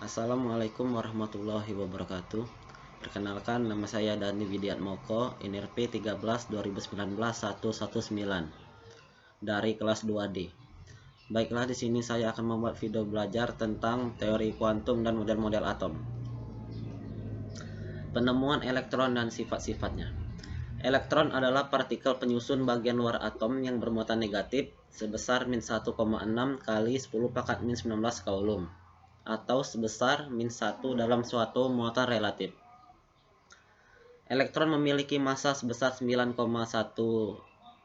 Assalamualaikum warahmatullahi wabarakatuh. Perkenalkan, nama saya Dani Widiatmoko, NRP 13 2019 119 dari kelas 2D. Baiklah, di sini saya akan membuat video belajar tentang teori kuantum dan model-model atom. Penemuan elektron dan sifat-sifatnya. Elektron adalah partikel penyusun bagian luar atom yang bermuatan negatif sebesar min 1,6 kali 10 pangkat min 19 coulomb, atau sebesar min 1 dalam suatu muatan relatif. Elektron memiliki massa sebesar 9,1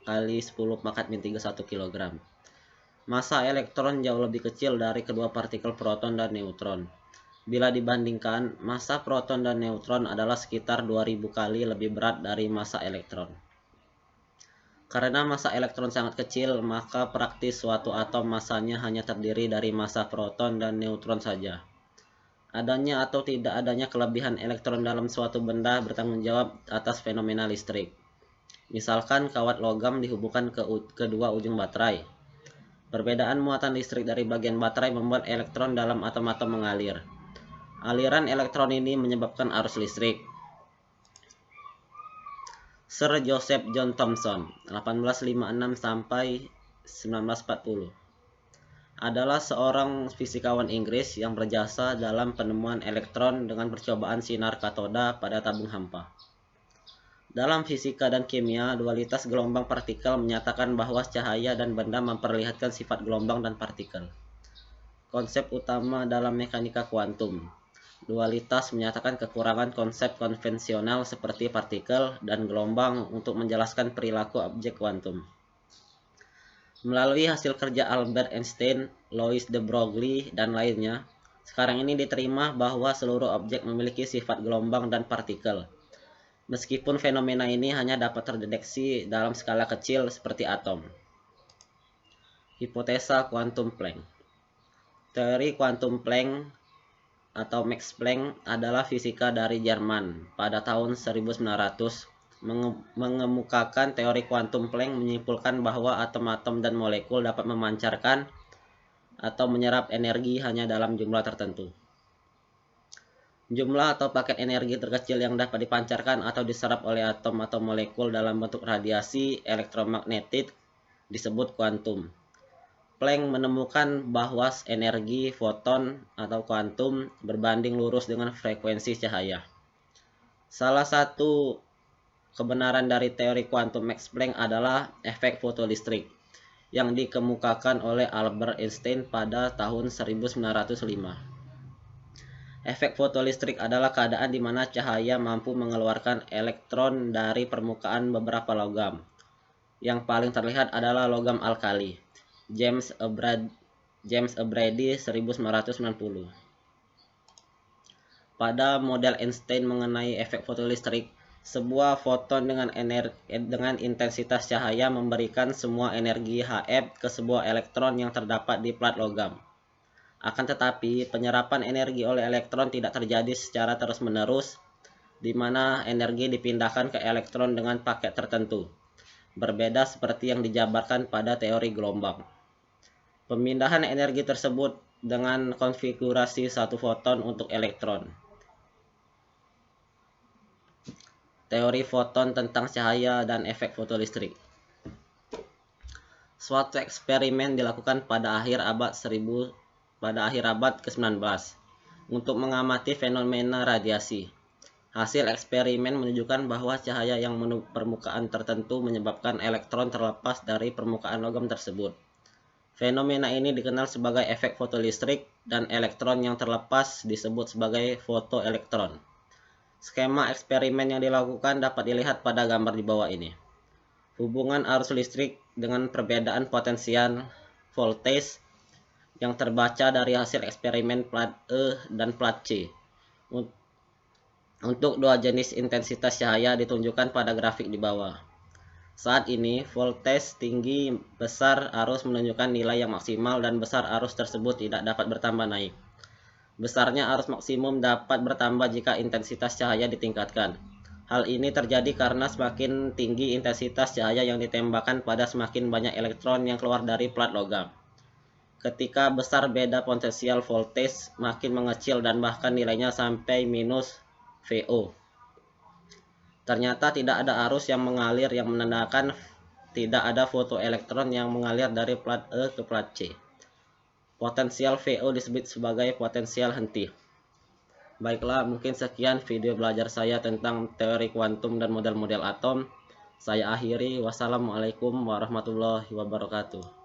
kali 10 pangkat min 31 kg. Massa elektron jauh lebih kecil dari kedua partikel proton dan neutron. Bila dibandingkan, massa proton dan neutron adalah sekitar 2000 kali lebih berat dari massa elektron. Karena massa elektron sangat kecil, maka praktis suatu atom massanya hanya terdiri dari massa proton dan neutron saja. Adanya atau tidak adanya kelebihan elektron dalam suatu benda bertanggung jawab atas fenomena listrik. Misalkan kawat logam dihubungkan ke kedua ujung baterai. Perbedaan muatan listrik dari bagian baterai membuat elektron dalam atom-atom mengalir. Aliran elektron ini menyebabkan arus listrik. Sir Joseph John Thomson 1856 sampai 1940 adalah seorang fisikawan Inggris yang berjasa dalam penemuan elektron dengan percobaan sinar katoda pada tabung hampa. Dalam fisika dan kimia, dualitas gelombang partikel menyatakan bahwa cahaya dan benda memperlihatkan sifat gelombang dan partikel. Konsep utama dalam mekanika kuantum. Dualitas menyatakan kekurangan konsep konvensional seperti partikel dan gelombang untuk menjelaskan perilaku objek kuantum. Melalui hasil kerja Albert Einstein, Louis de Broglie, dan lainnya, sekarang ini diterima bahwa seluruh objek memiliki sifat gelombang dan partikel. Meskipun fenomena ini hanya dapat terdeteksi dalam skala kecil seperti atom. Hipotesa kuantum Planck. Teori kuantum Planck atau Max Planck adalah fisika dari Jerman pada tahun 1900 mengemukakan teori kuantum Planck menyimpulkan bahwa atom-atom dan molekul dapat memancarkan atau menyerap energi hanya dalam jumlah tertentu. Jumlah atau paket energi terkecil yang dapat dipancarkan atau diserap oleh atom atau molekul dalam bentuk radiasi elektromagnetik disebut kuantum. Planck menemukan bahwa energi foton atau kuantum berbanding lurus dengan frekuensi cahaya. Salah satu kebenaran dari teori kuantum Max Planck adalah efek fotolistrik yang dikemukakan oleh Albert Einstein pada tahun 1905. Efek fotolistrik adalah keadaan di mana cahaya mampu mengeluarkan elektron dari permukaan beberapa logam. Yang paling terlihat adalah logam alkali. James A. Brady 1990. Pada model Einstein mengenai efek fotolistrik, sebuah foton dengan intensitas cahaya memberikan semua energi Hf ke sebuah elektron yang terdapat di plat logam. Akan tetapi, penyerapan energi oleh elektron tidak terjadi secara terus-menerus, di mana energi dipindahkan ke elektron dengan paket tertentu, berbeda seperti yang dijabarkan pada teori gelombang. Pemindahan energi tersebut dengan konfigurasi satu foton untuk elektron. Teori foton tentang cahaya dan efek fotolistrik. Suatu eksperimen dilakukan pada akhir abad ke-19 untuk mengamati fenomena radiasi. Hasil eksperimen menunjukkan bahwa cahaya yang menuju permukaan tertentu menyebabkan elektron terlepas dari permukaan logam tersebut. Fenomena ini dikenal sebagai efek fotolistrik dan elektron yang terlepas disebut sebagai fotoelektron. Skema eksperimen yang dilakukan dapat dilihat pada gambar di bawah ini. Hubungan arus listrik dengan perbedaan potensial voltage yang terbaca dari hasil eksperimen plat E dan plat C. Untuk dua jenis intensitas cahaya ditunjukkan pada grafik di bawah. Saat ini, voltage tinggi besar arus menunjukkan nilai yang maksimal dan besar arus tersebut tidak dapat bertambah naik. Besarnya arus maksimum dapat bertambah jika intensitas cahaya ditingkatkan. Hal ini terjadi karena semakin tinggi intensitas cahaya yang ditembakkan pada semakin banyak elektron yang keluar dari plat logam. Ketika besar beda potensial voltage makin mengecil dan bahkan nilainya sampai minus VO. Ternyata tidak ada arus yang mengalir yang menandakan tidak ada fotoelektron yang mengalir dari plat E ke plat C. Potensial VO disebut sebagai potensial henti. Baiklah, mungkin sekian video belajar saya tentang teori kuantum dan model-model atom. Saya akhiri. Wassalamualaikum warahmatullahi wabarakatuh.